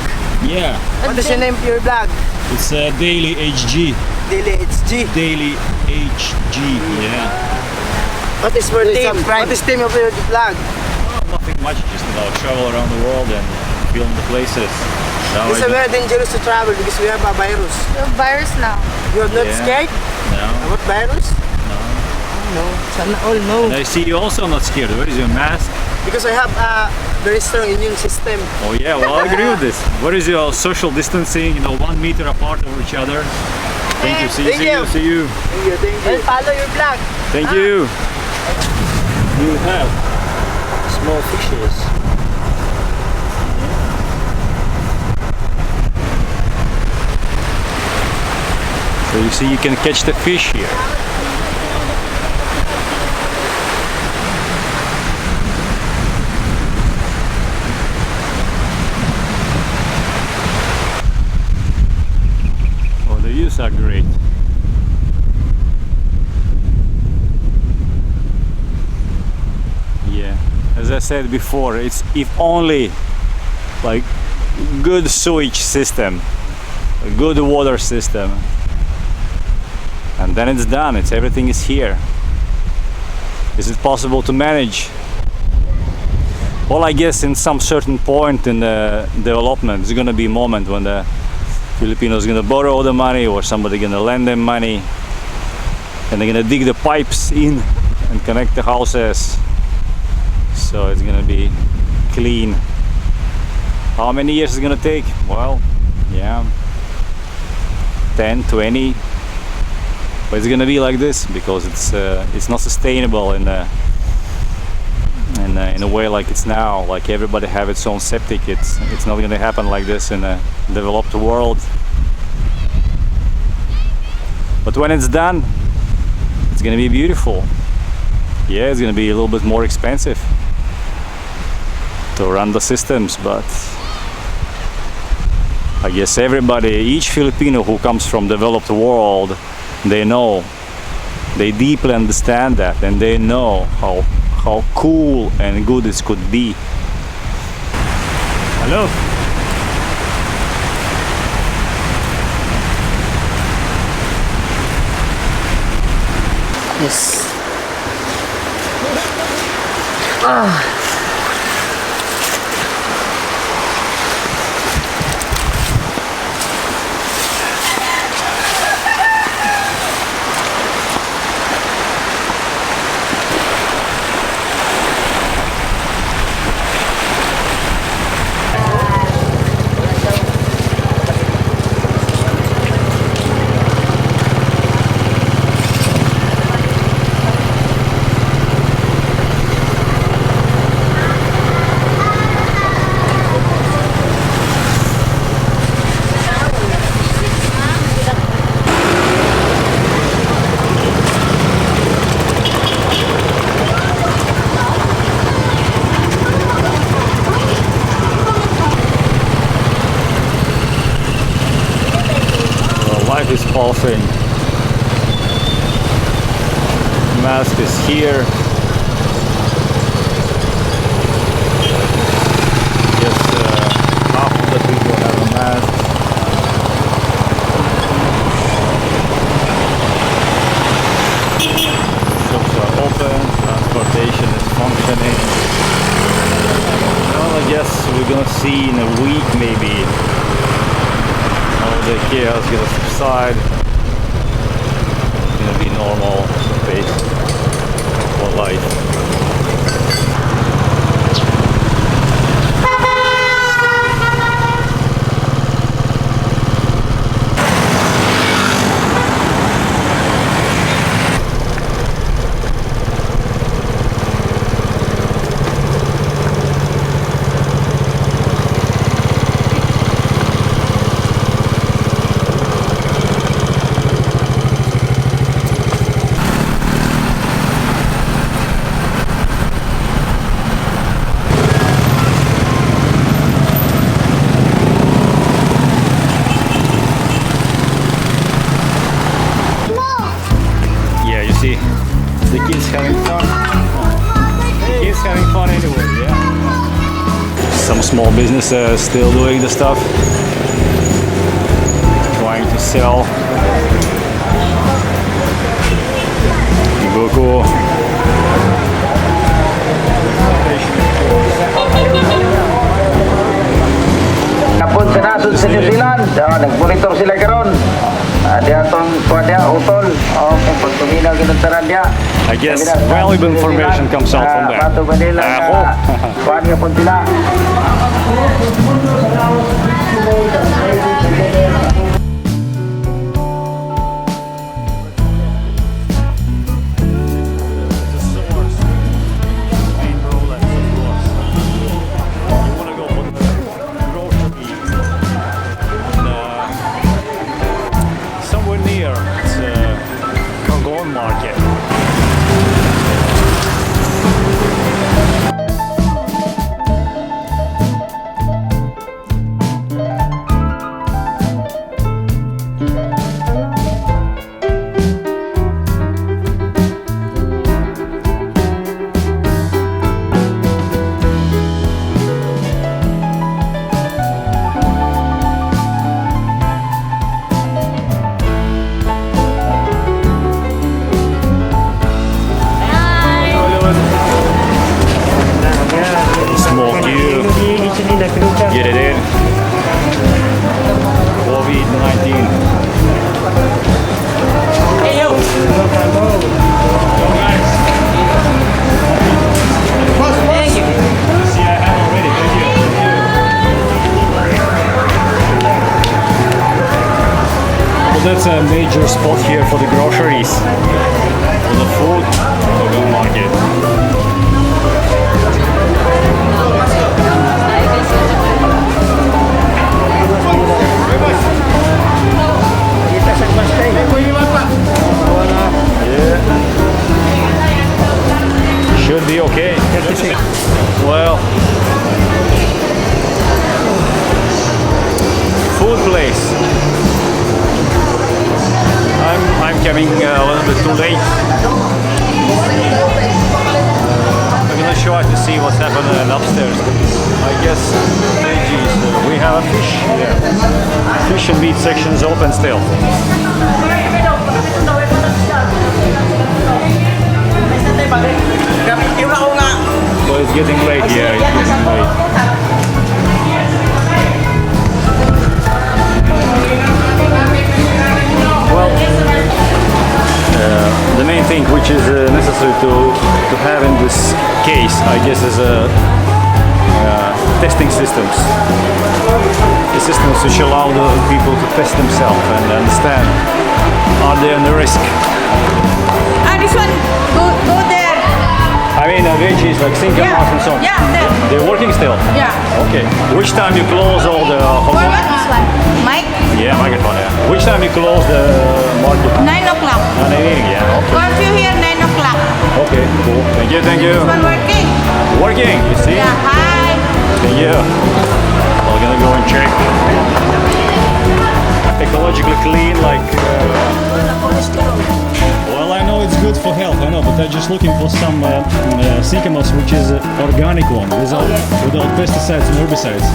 Yeah. What is your name for your blog? It's Daily HG. Daily HG. Daily HG, yeah. What is your theme? What is theme of your blog? Nothing much, just travel around the world and film the places. Now It's very dangerous to travel because we have a virus. The virus now. You are not Yeah. scared No. about virus? No. Sana all no. And I see you also not scared. Where is your mask? Because I have a very strong immune system. Oh yeah, well I agree with this. What is your social distancing? 1 meter apart of each other. Thank you. See you. Thank See you. you. See you. Thank you, thank you. Follow your blog. Thank you. You have. Small fishes. So you see, you can catch the fish here. Oh, the views are great. Yeah, as I said before, it's if only like good sewage system, a good water system, and then it's done. Everything is here. Is it possible to manage? Well, I guess in some certain point in the development, there's gonna be a moment when the Filipinos gonna borrow the money or somebody gonna lend them money, and they're gonna dig the pipes in and connect the houses. So it's gonna be clean. How many years is it gonna take? Well, yeah, 10, 20. But it's gonna be like this because it's not sustainable in a way like it's now. Like everybody have its own septic. It's not gonna happen like this in a developed world. But when it's done, it's gonna be beautiful. Yeah, it's gonna be a little bit more expensive to run the systems, but I guess everybody, each Filipino who comes from developed world, they know, they deeply understand that, and they know how cool and good this could be. Hello. Yes. Life is pulsing. Mask is here. Yes, half of the people have a mask. Shops are open. Transportation is functioning. Well, I guess we're gonna see in a week maybe. All the chaos gonna subside. It's gonna be normal pace for life. some small businesses still doing the stuff, trying to sell. Buku. Napun sa nasod sa New Zealand, nag-monitor sila karon. Dia tong dia utol, pag tuminaw ginuntaran dia. I guess valuable information comes out from there. Bato Manila, I hope. kuan nga pun sila. Get it in. COVID-19. Thank you. See, I have already. Thank you. Well, that's a major spot here for the groceries, for the food, for the market. Should be okay. Well, food place. I'm coming a little bit too late. I'm gonna try to see what's happening upstairs. I guess veggies. We have a fish. Yeah. Fish and meat sections open still. Well, it's getting late. Yeah, it's getting late. Well, the main thing which is necessary to have in this case, I guess, is testing systems. The systems which allow the people to test themselves and understand are they under risk. This one, go there. I mean, veggies like single malt and so on. Yeah, there. They're working still? Yeah. Okay. Which time you close all the... For what? This one. Mike? Yeah, microphone, yeah. Which time you close the market? 9 o'clock. 9 a.m., yeah. Okay. Curfew here, 9 o'clock. Okay, cool. Thank you, thank you. This one working? Working, you see? Yeah, hi. Thank you. We're gonna go and check. Ecologically clean, like... Well, I know it's good for health, I know, but I'm just looking for some sycamores which is organic one, without pesticides and herbicides.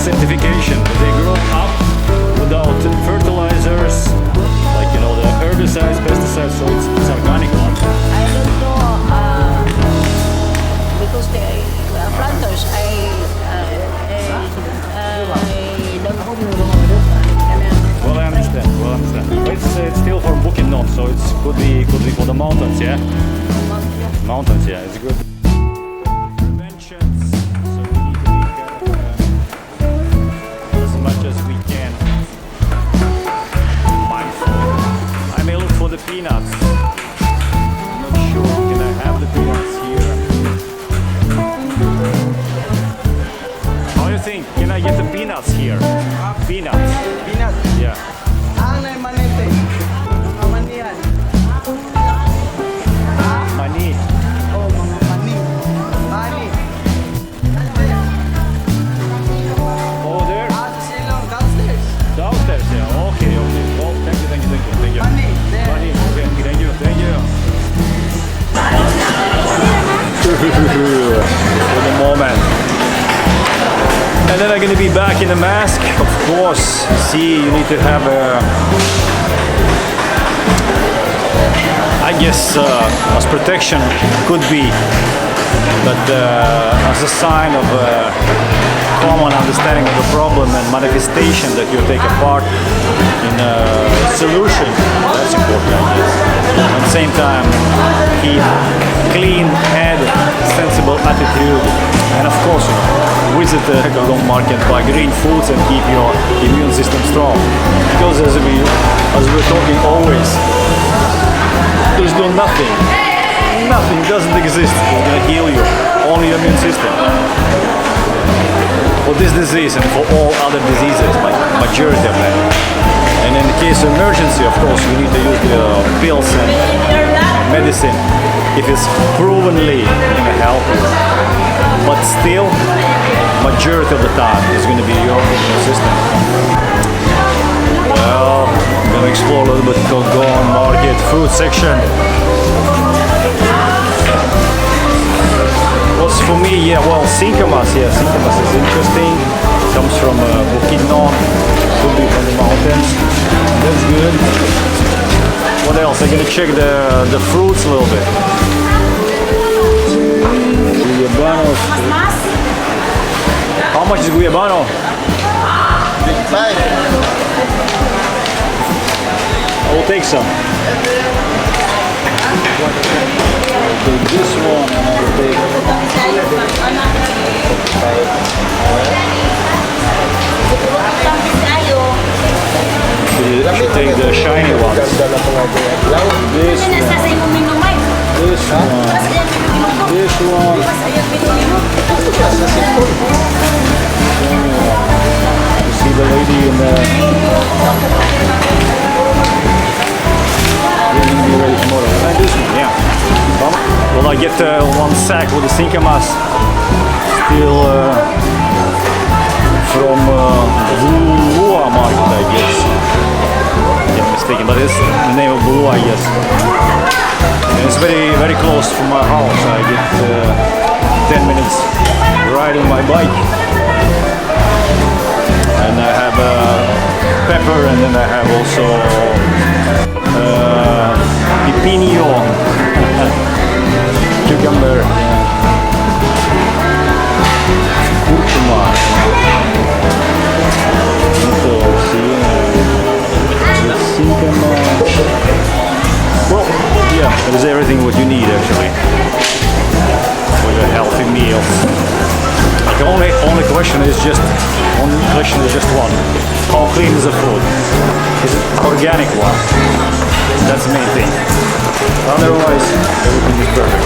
Certification. They grow up without fertilizers, like the herbicides, pesticides, so it's organic one. I don't know because the planters Well, I understand. But it's still for booking not, so it could be for the mountains, yeah. Mountains, yeah. It's good. Preventions. So we need to be as much as we can mindful. I may look for the peanuts. I'm not sure. Can I have the peanuts here? How do you think? peanuts here. Peanuts. Peanut. Yeah. Anay manete. Mga manian. Mani. Oh, mga mani. Mani. Oh, there. Silong downstairs. Downstairs, yeah. Okay. Well, thank you. Mani. There. Mani, okay. Thank you. For the moment. And then I'm gonna be back in the mask. Of course, see, you need to have a, I guess, as protection could be, but as a sign of common understanding of the problem and manifestation that you take a part in a solution, that's important, I guess. At the same time, keep clean head, sensible attitude, and of course, visit the Cagayan market, buy green foods and keep your immune system strong. Because as we're talking always, there's no nothing. Nothing doesn't exist. It's gonna heal you. Only your immune system. For this disease and for all other diseases, like majority of them. And in the case of emergency, of course, you need to use the pills and medicine if it's provenly gonna help you. But still, majority of the time it's going to be your immune system. Well, I'm going to explore a little bit Cagayan market food section. What's for me, yeah, well, sincamas is interesting. Comes from Bukidnon, could be from the mountains. That's good. What else? I'm going to check the fruits a little bit. Guyabanos. How much is guyabano? I will take some. I'll take this one and I will take. You should take the shiny ones. This one. You see the lady in the be ready tomorrow. And this one, yeah. Well, I get one sack with the sincamas still from Bulua market, I guess. If I'm mistaken, but it's the name of Bulua, I guess. And it's very close from my house. I get 10 minutes riding my bike. And I have pepper, and then I have also pepino, cucumber, curcuma. Well, yeah, that is everything what you need actually for your healthy meals. Like the only question is just one: how clean is the food? Is it organic one? That's the main thing. Otherwise, everything is perfect.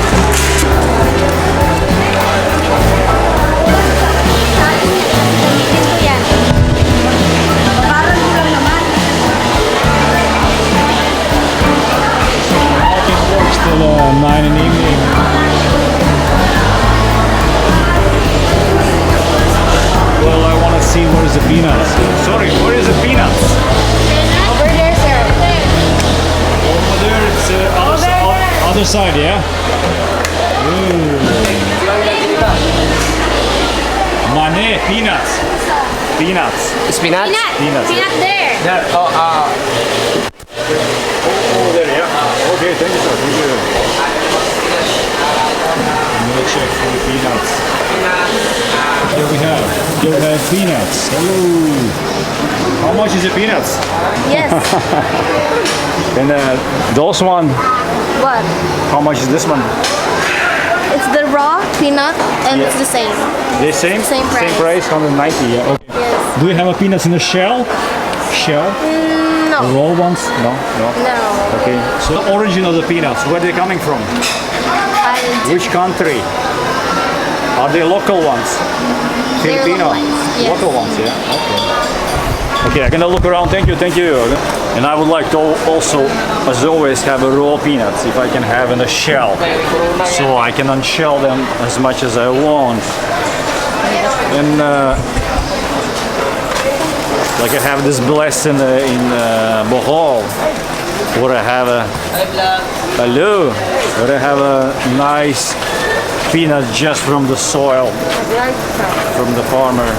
Still 9 in the evening. Well, I want to see where is the peanuts. Sorry, where is the peanuts? Over there, sir. Over there, it's other side, yeah? Ooh. Mane, peanuts. Peanuts. Spinach? Peanuts. Peanut there. Yeah. Over there, yeah? Okay, thank you, sir. Thank you. I'm gonna check for the peanuts. Here we have peanuts. Hello. How much is the peanuts? Yes. And those one, What? how much is this one? It's the raw peanut and Yeah. it's the same. The same? Same price. Same price, 190, yeah. Okay. Yes. Do you have a peanuts in a shell? Shell? No. The raw ones? No? No. Okay. So the origin of the peanuts, where are they coming from? I Which country? Are they local ones? They're Filipino? localized, yes. Local ones, yeah. Okay. Okay, I'm gonna look around. Thank you, thank you. And I would like to also, as always, have a raw peanuts if I can have in a shell, so I can unshell them as much as I want. And like I have this blessing in Bohol, where I have a hello, where I have a nice peanut just from the soil, from the farmer.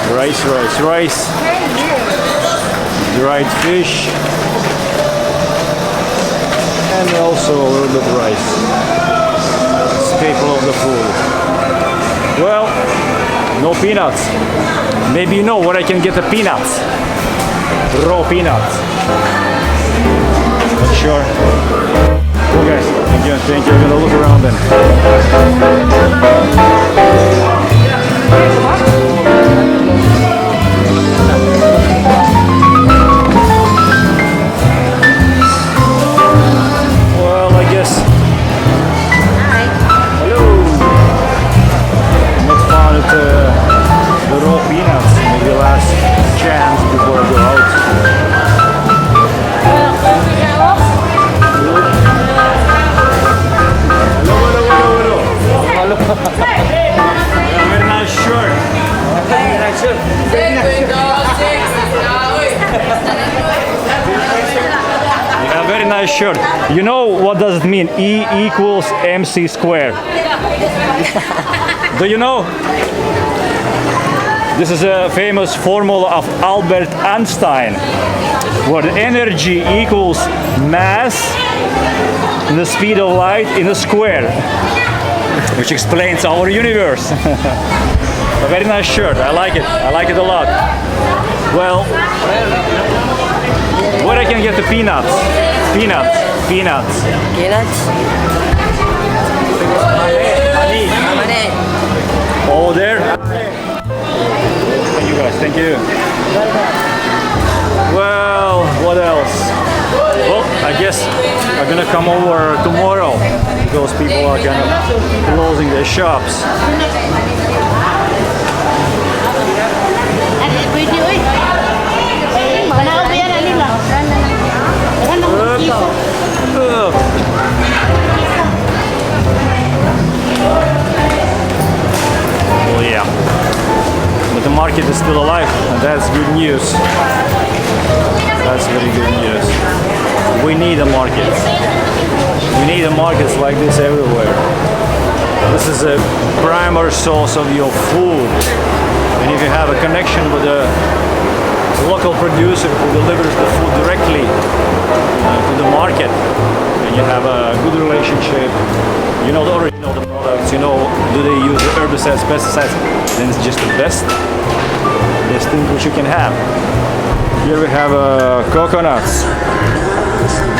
Rice, rice, rice. Dried fish. And also a little bit rice. Staple of the food. Well, no peanuts. Maybe you know where I can get the peanuts. Raw peanuts. Not sure. Cool guys, thank you, thank you. I'm gonna look around then. Well, I guess. Hello. Not found it, the raw peanuts. Maybe last chance before I go out. Very nice shirt. Yeah, very nice shirt. You know what does it mean? E equals MC squared. Do you know? This is a famous formula of Albert Einstein, where the energy equals mass and the speed of light in a square, which explains our universe. A very nice shirt. I like it. I like it a lot. Well, where I can get the peanuts? Peanuts. Peanuts. Peanuts? Over there. Thank you guys. Thank you. Well, what else? Well, I guess I'm gonna come over tomorrow because people are kind of closing their shops. Ugh. Well, yeah. But the market is still alive, and that's good news. That's very good news. We need a market. We need a markets like this everywhere. This is a primary source of your food. And if you have a connection with a local producer who delivers the food directly to the market, and you have a good relationship, you know the origin of the products, you know, do they use herbicides, pesticides, then it's just the best thing which you can have. Here we have coconuts,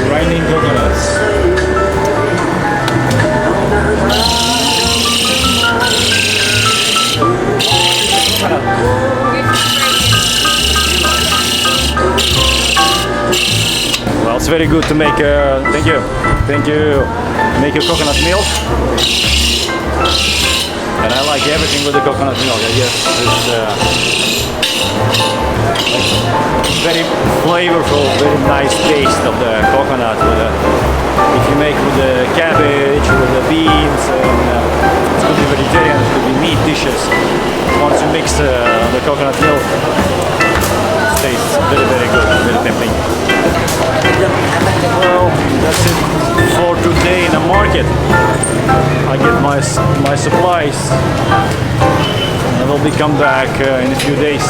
grinding coconuts. Well, it's very good to make thank you, make a coconut milk. And I like everything with the coconut milk. I guess it's very flavorful, very nice taste of the coconut. If you make with the cabbage, with the beans, and it's could be vegetarian, it could be meat dishes. Once you mix the coconut milk, it tastes very, very good, very tempting. Well, that's it for today in the market. I get my supplies and I will be come back in a few days.